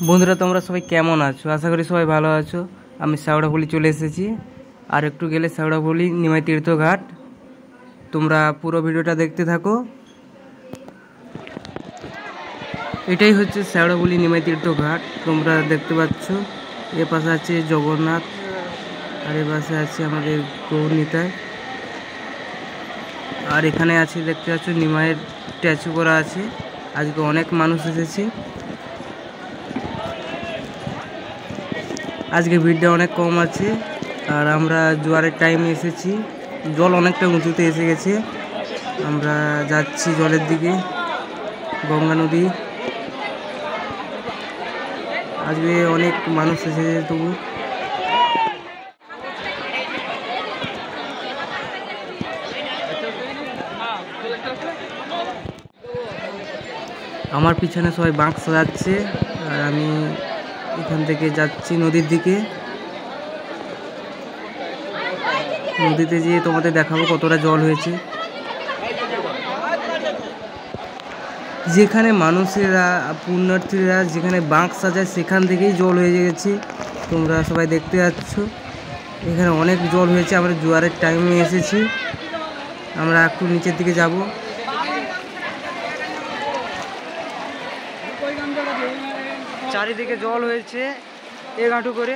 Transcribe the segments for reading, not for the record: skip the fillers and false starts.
বন্ধুরা তোমরা সবাই কেমন আছো? আশা করি সবাই ভালো আছো। আমি শেওড়াফুলি চলে এসেছি, আর একটু গেলে শেওড়াফুলি নিমাই তীর্থঘাট। তোমরা পুরো ভিডিওটা দেখতে থাকো। এটাই হচ্ছে শেওড়াফুলি নিমাই তীর্থঘাট। তোমরা দেখতে পাচ্ছ এ পাশে আছে জগন্নাথ, আর এ পাশে আছে আমাদের গৌরনিতাই, আর এখানে আছে দেখতে পাচ্ছ নিমাইয়ের স্ট্যাচু করা আছে। আজকে অনেক মানুষ এসেছে। আজকে ভিড়টা অনেক কম আছে, আর আমরা জোয়ারের টাইমে এসেছি। জল অনেকটা উঁচুতে এসে গেছে। আমরা যাচ্ছি জলের দিকে, গঙ্গা নদী। আজকে অনেক মানুষ এসেছে। তবু আমার পিছনে সবাই বাঁক সাজাচ্ছে, আর আমি এখান থেকে যাচ্ছি নদীর দিকে। নদীতে যেয়ে তোমাদের দেখাবো কতটা জল হয়েছে। যেখানে মানুষেরা পুণ্যার্থীরা যেখানে বাঁক সাজায় সেখান থেকেই জল হয়ে গেছে। তোমরা সবাই দেখতে পাচ্ছ এখানে অনেক জল হয়েছে। আমরা জোয়ারের টাইমে এসেছি। আমরা একটু নিচের দিকে যাব। চারিদিকে জল হয়েছে এক হাঁটু করে।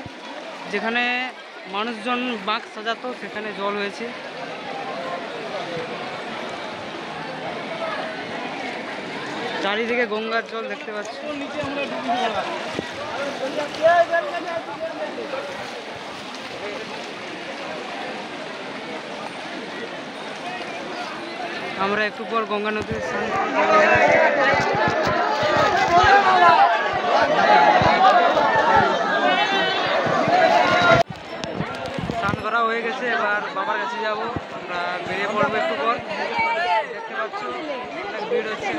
যেখানে মানুষজন বাঁক সাজাতো সেখানে জল হয়েছে। চারিদিকে গঙ্গার জল দেখতে পাচ্ছি। আমরা একটু পর গঙ্গা নদীর স্নান করা হয়ে গেছে। এবার বাবার কাছে যাব। আমরা বেরিয়ে পড়বো একটু পর। দেখতে পাচ্ছ অনেক ভিড় হচ্ছে।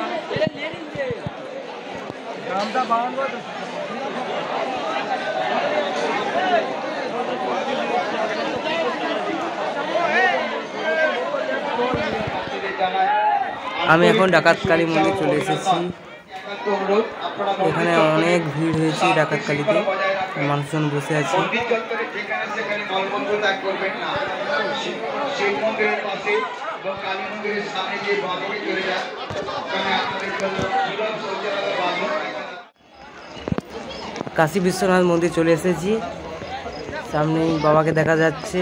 আমি এখন ডাকাতকালী মন্দির চলে এসেছি। এখানে অনেক ভিড় হয়েছে ডাকাতকালীতে, মানুষজন বসে আছে। কাশী বিশ্বনাথ মন্দির চলে এসেছি। সামনেই বাবাকে দেখা যাচ্ছে।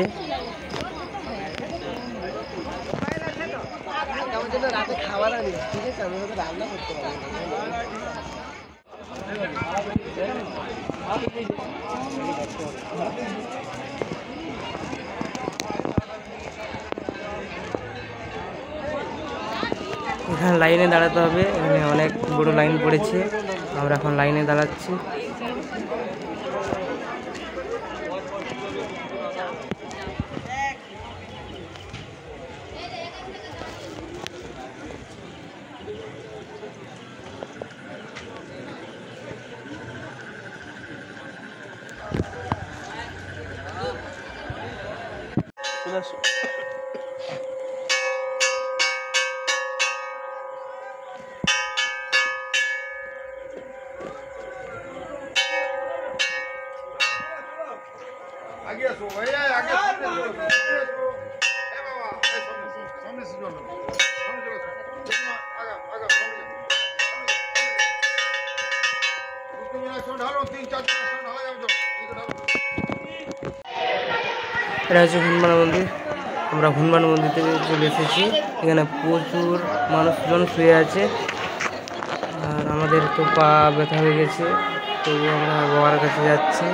এখানে লাইনে দাঁড়াতে হবে। এখানে অনেক বড় লাইন পড়েছে। আমরা এখন লাইনে দাঁড়াচ্ছি। आगे आसो भैया, आगे सामने ए बाबा सामने से चलो, सामने चलो, आगा आगा सामने उसको मेरा छोड़ ढालो, 3-4 छोड़ ढाला जाओ, इसको ढालो। এটা হচ্ছে হনুমান মন্দির। আমরা হনুমান মন্দির থেকে চলে এসেছি। এখানে প্রচুর মানুষজন শুয়ে আছে, আর আমাদের তো পা ব্যথা হয়ে গেছে। তবু আমরা বাবার কাছে যাচ্ছি।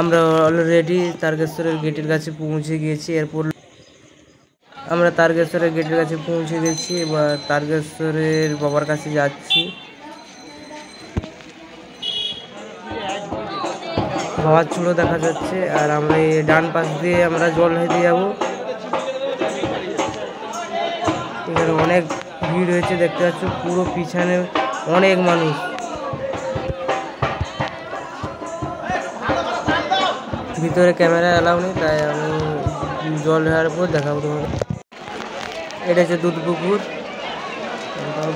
আমরা অলরেডি তারকেশ্বরের গেটের কাছে পৌঁছে গিয়েছি। এরপর আমরা তারকেশ্বরের গেটের কাছে পৌঁছে গেছি, এবার তারকেশ্বরের বাবার কাছে যাচ্ছি। বাবার চূড়ো দেখা যাচ্ছে, আর আমরা এই ডান পাশ দিয়ে আমরা জল ঢালতে যাব। এখানে অনেক ভিড় হয়েছে, দেখতে পাচ্ছ পুরো পিছনে অনেক মানুষ। ভিতরে ক্যামেরা অ্যালাউ নেই, তাই আমি জল ঢালার পর দেখাবো তোমাকে। এটা হচ্ছে দুধ পুকুর।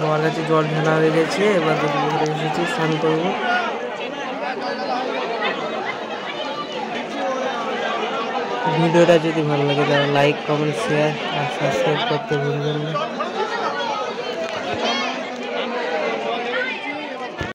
বাবার কাছে জল ঢালা হয়ে গেছে, এবার দুধ পুকুরে এসেছি স্নান করবো। ভিডিওটা যদি ভালো লাগে তাহলে লাইক, কমেন্ট, শেয়ার আর সাবস্ক্রাইব করতে ভুলবেন না।